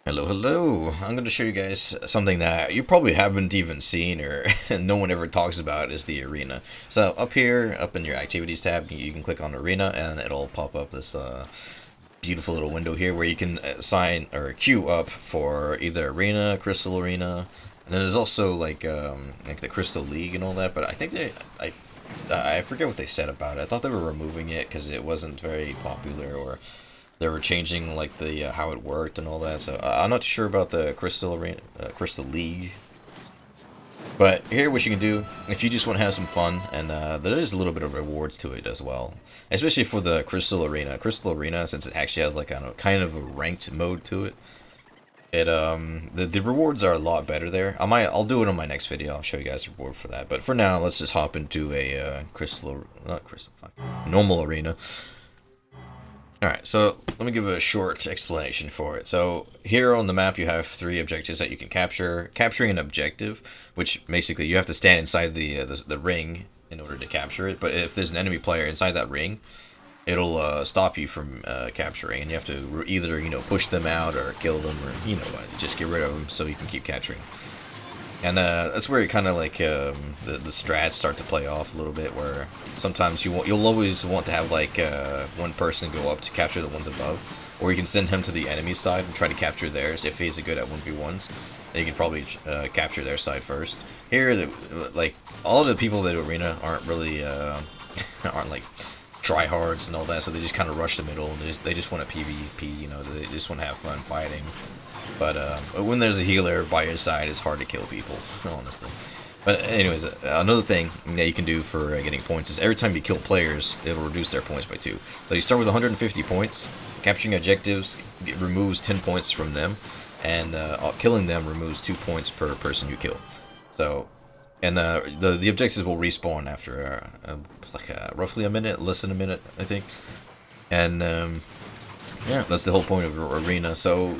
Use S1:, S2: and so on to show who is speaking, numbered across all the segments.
S1: Hello, hello. I'm going to show you guys something that you probably haven't even seen or no one ever talks about is the arena. So up here, up in your activities tab, you can click on arena and it'll pop up this beautiful little window here where you can sign or queue up for either arena, crystal arena, and then there's also like the crystal league and all that. But I think I forget what they said about it. I thought they were removing it because it wasn't very popular or they were changing like the how it worked and all that. So I'm not sure about the Crystal Arena, Crystal League. But here, what you can do if you just want to have some fun, and there is a little bit of rewards to it as well, especially for the Crystal Arena. Crystal Arena, since it actually has like a kind of a ranked mode to it, the rewards are a lot better there. I'll do it on my next video. I'll show you guys the reward for that. But for now, let's just hop into a not crystal, fuck, normal arena. Alright, so let me give a short explanation for it. So here on the map you have three objectives that you can capture. Capturing an objective, which basically you have to stand inside the ring in order to capture it. But if there's an enemy player inside that ring, it'll stop you from capturing, and you have to either push them out or kill them or just get rid of them so you can keep capturing. And that's where it kind of like the strats start to play off a little bit, where sometimes you'll always want to have like one person go up to capture the ones above, or you can send him to the enemy side and try to capture theirs if he's good at 1v1s. Then you can probably capture their side first. Here, like all of the people that do arena aren't really aren't like tryhards and all that, so they just kind of rush the middle and they just want to PvP. They just want to have fun fighting. But when there's a healer by your side, it's hard to kill people, honestly. But anyways, another thing that you can do for getting points is every time you kill players, it'll reduce their points by 2. So you start with 150 points. Capturing objectives removes 10 points from them, and killing them removes 2 points per person you kill. So, and the objectives will respawn after roughly a minute, less than a minute, I think. And yeah, that's the whole point of arena. So,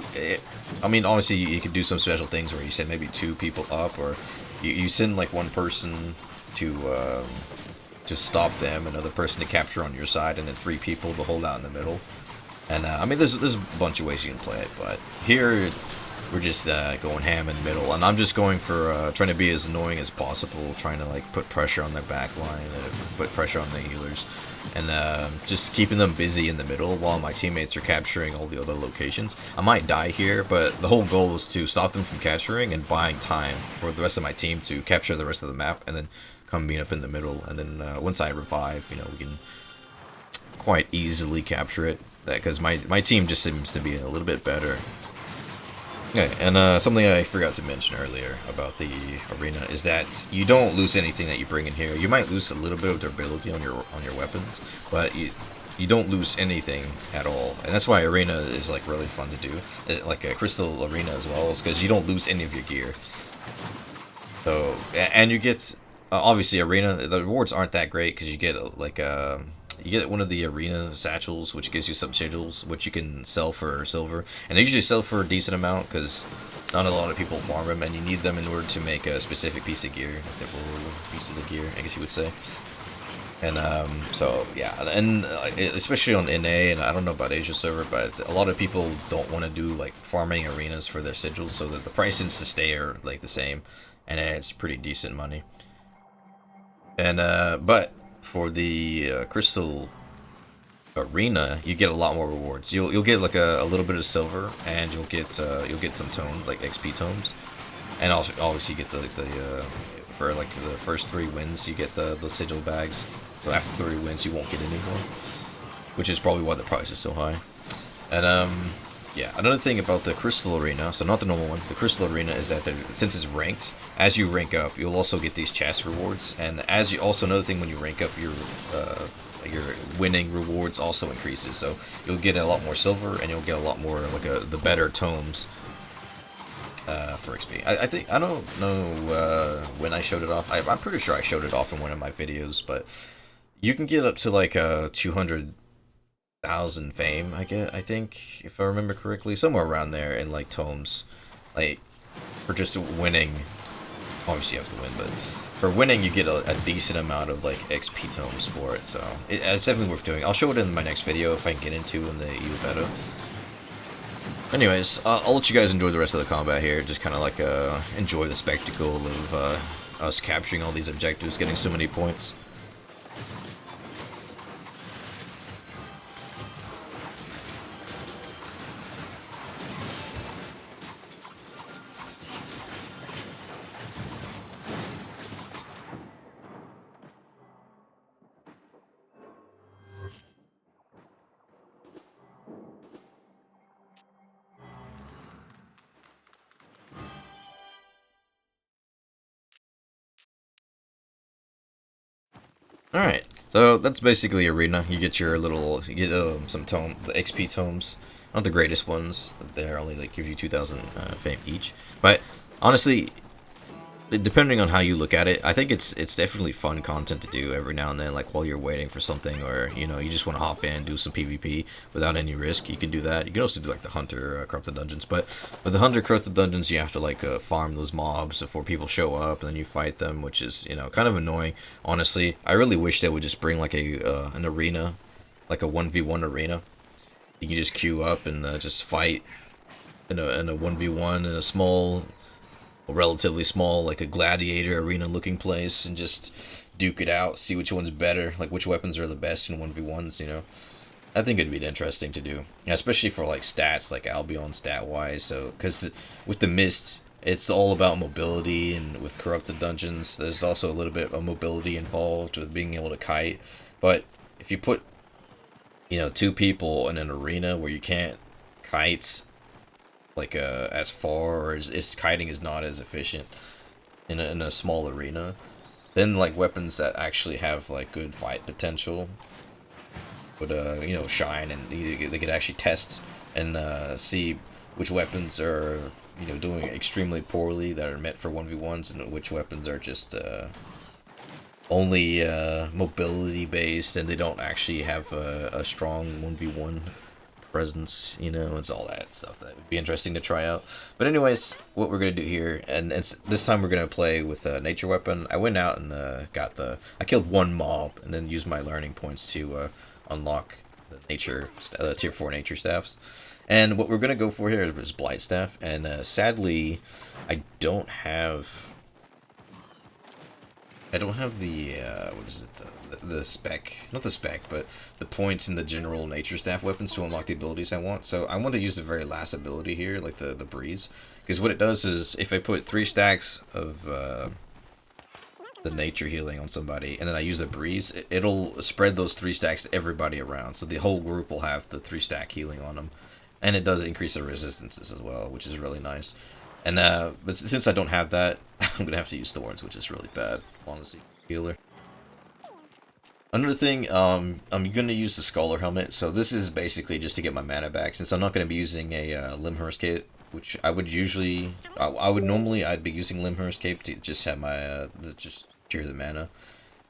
S1: I mean, obviously you could do some special things where you send maybe 2 people up, or you send like one person to stop them, another person to capture on your side, and then 3 people to hold out in the middle. And I mean, there's a bunch of ways you can play it, but here we're just going ham in the middle, and I'm just going for trying to be as annoying as possible, trying to like put pressure on their back line, put pressure on the healers, and just keeping them busy in the middle while my teammates are capturing all the other locations. I might die here, but the whole goal is to stop them from capturing and buying time for the rest of my team to capture the rest of the map, and then come meet up in the middle, and then once I revive, we can quite easily capture it, because my team just seems to be a little bit better. Okay, and something I forgot to mention earlier about the arena is that you don't lose anything that you bring in here. You might lose a little bit of durability on your weapons, but you don't lose anything at all. And that's why arena is like really fun to do, like a crystal arena as well, because you don't lose any of your gear. So, and you get obviously arena, the rewards aren't that great because you get you get one of the arena satchels, which gives you some sigils, which you can sell for silver. And they usually sell for a decent amount, because not a lot of people farm them, and you need them in order to make a specific piece of gear. Pieces of gear, I guess you would say. And so, yeah, and especially on NA, and I don't know about Asia server, but a lot of people don't want to do, like, farming arenas for their sigils, so that the prices to stay are, like, the same, and it's pretty decent money. And, but for the crystal arena, you get a lot more rewards. You'll get like a little bit of silver, and you'll get some tomes, like XP tomes, and also obviously you get the for like the first 3 wins you get the sigil bags. So after 3 wins you won't get any more, which is probably why the price is so high. And yeah, another thing about the crystal arena, so not the normal one, the crystal arena, is that since it's ranked, as you rank up, you'll also get these chest rewards, and as you also, another thing, when you rank up, your winning rewards also increases. So you'll get a lot more silver, and you'll get a lot more like the better tomes for XP. I think, I don't know when I showed it off. I'm pretty sure I showed it off in one of my videos, but you can get up to like 200,000 fame, I think, if I remember correctly, somewhere around there in like tomes, like for just winning. Obviously you have to win, but for winning you get a decent amount of like XP tomes for it, so it's definitely worth doing. I'll show it in my next video if I can get into in the EU beta. Anyways, I'll let you guys enjoy the rest of the combat here. Just kind of like enjoy the spectacle of us capturing all these objectives, getting so many points. Alright, so that's basically Arena. You get your little, you get some tome, the XP tomes. Not the greatest ones. They're only like give you 2,000 fame each. But honestly, depending on how you look at it, I think it's definitely fun content to do every now and then, like while you're waiting for something, or you know, you just want to hop in, do some PvP without any risk. You can do that. You can also do like the Hunter Corrupted Dungeons, but with the Hunter Corrupted Dungeons, you have to like farm those mobs before people show up, and then you fight them, which is, you know, kind of annoying. Honestly, I really wish they would just bring like a an arena, like a 1v1 arena. You can just queue up and just fight in a 1v1 in a small, relatively small, like a gladiator arena looking place, and just duke it out, see which one's better, like which weapons are the best in 1v1s, you know. I think it'd be interesting to do, yeah, especially for like stats, like Albion stat wise. So, because with the mist, it's all about mobility, and with corrupted dungeons, there's also a little bit of mobility involved with being able to kite. But if you put, you know, two people in an arena where you can't kite like as far, or its kiting is not as efficient in a small arena, then like weapons that actually have like good fight potential would you know, shine, and they could actually test and see which weapons are, you know, doing extremely poorly that are meant for 1v1s, and which weapons are just only mobility based, and they don't actually have a strong 1v1 presence, you know. It's all that stuff that would be interesting to try out. But anyways, what we're gonna do here, and this time we're gonna play with a nature weapon. I went out and I killed one mob, and then used my learning points to unlock the tier 4 nature staffs. And what we're gonna go for here is Blight staff, and sadly, I don't have the what is it, the spec, not the spec, but the points in the general nature staff weapons to unlock the abilities I want. So I want to use the very last ability here, like the breeze, because what it does is if I put 3 stacks of the nature healing on somebody, and then I use a breeze, it'll spread those 3 stacks to everybody around, so the whole group will have the 3 stack healing on them, and it does increase the resistances as well, which is really nice. And but since I don't have that, I'm gonna have to use thorns, which is really bad, honestly. Healer. Another thing, I'm gonna use the Scholar helmet. So this is basically just to get my mana back, since I'm not gonna be using a Limhurst cape, which I would usually, I'd be using Limhurst cape to just have my just cure the mana,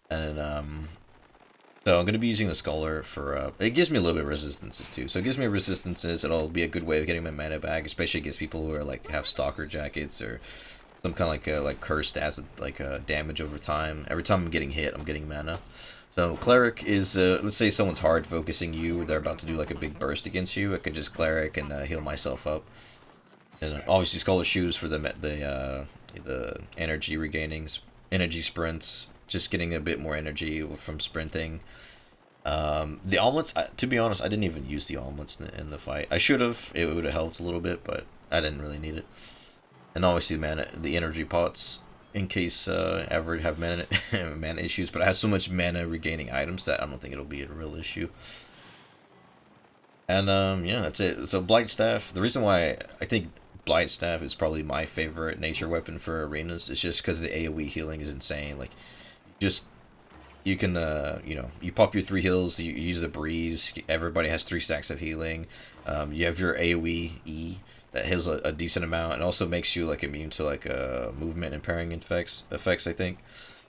S1: and so I'm going to be using the Scholar for, it gives me a little bit of resistances too. So it gives me resistances, it'll be a good way of getting my mana back, especially against people who are like, have Stalker jackets, or some kind of like curse stats with like damage over time. Every time I'm getting hit, I'm getting mana. So Cleric is, let's say someone's hard focusing you, or they're about to do like a big burst against you, I could just Cleric and heal myself up. And obviously Scholar shoes for the energy regaining, energy sprints, just getting a bit more energy from sprinting. The omelets, to be honest, I didn't even use the omelets in the fight. I should have. It would have helped a little bit, but I didn't really need it. And obviously, the energy pots, in case I ever have mana mana issues. But I have so much mana regaining items that I don't think it'll be a real issue. And yeah, that's it. So Blight staff. The reason why I think Blight staff is probably my favorite nature weapon for arenas is just because the AOE healing is insane. Like, just, you can you know, you pop your 3 heals, you use the breeze, everybody has 3 stacks of healing. You have your AOE that heals a decent amount, and also makes you like immune to like movement and parrying effects, I think.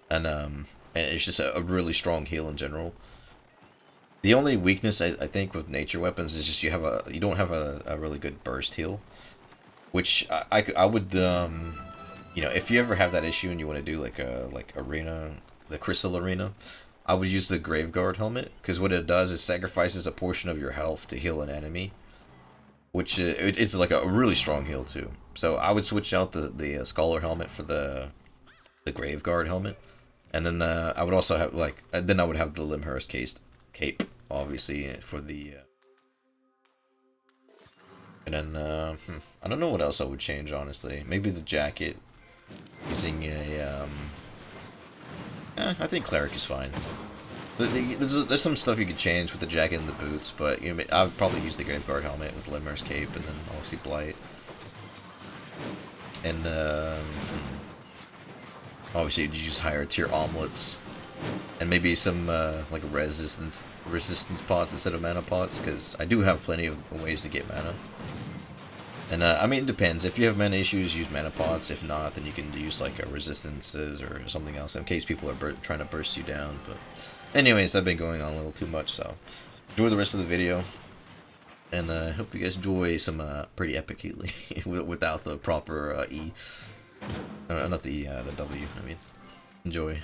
S1: And it's just a really strong heal in general. The only weakness I think with nature weapons is just you don't have a really good burst heal, which I would, you know, if you ever have that issue and you want to do like a arena, the crystal arena, I would use the Graveguard helmet, because what it does is sacrifices a portion of your health to heal an enemy. which it's like a really strong heal too. So I would switch out the Scholar helmet for the Graveguard helmet, and then I would also have like then I would have the Limhurst cape, obviously for the. And then I don't know what else I would change honestly. Maybe the jacket, using a I think cleric is fine. There's some stuff you could change with the jacket and the boots, but you know, I would probably use the Graveguard helmet with Limmer's cape, and then obviously Blight. And obviously you'd use higher tier omelets, and maybe some like resistance pots instead of mana pots, because I do have plenty of ways to get mana. And I mean, it depends. If you have mana issues, use mana pots. If not, then you can use like resistances or something else in case people are trying to burst you down. But anyways, I've been going on a little too much, so enjoy the rest of the video. And I hope you guys enjoy some pretty epic healing without the proper E. Not the E, the W, I mean. Enjoy.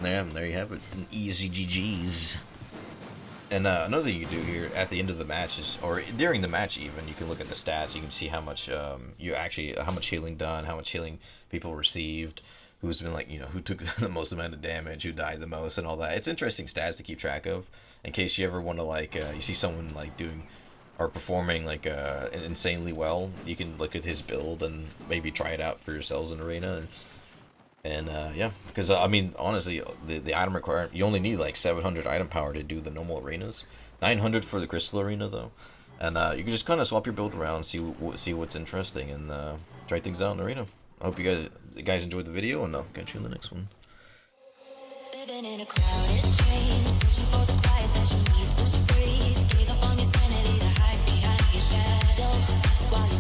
S1: Yeah, there you have it. An easy GG's. And another thing you can do here at the end of the match is, or during the match even, you can look at the stats. You can see how much how much healing done, how much healing people received. who's been like, who took the most amount of damage, who died the most, and all that. It's interesting stats to keep track of in case you ever want to like you see someone like doing or performing like insanely well. You can look at his build and maybe try it out for yourselves in arena. And yeah, because I mean, honestly, the item requirement, you only need like 700 item power to do the normal arenas. 900 for the crystal arena though, and you can just kind of swap your build around, see what's interesting, and try things out in the arena. I hope you guys enjoyed the video, and I'll catch you in the next one.
S2: Living in a crowded dream, searching for the quiet that you need to breathe. Gave up on your sanity to hide behind your shadow while you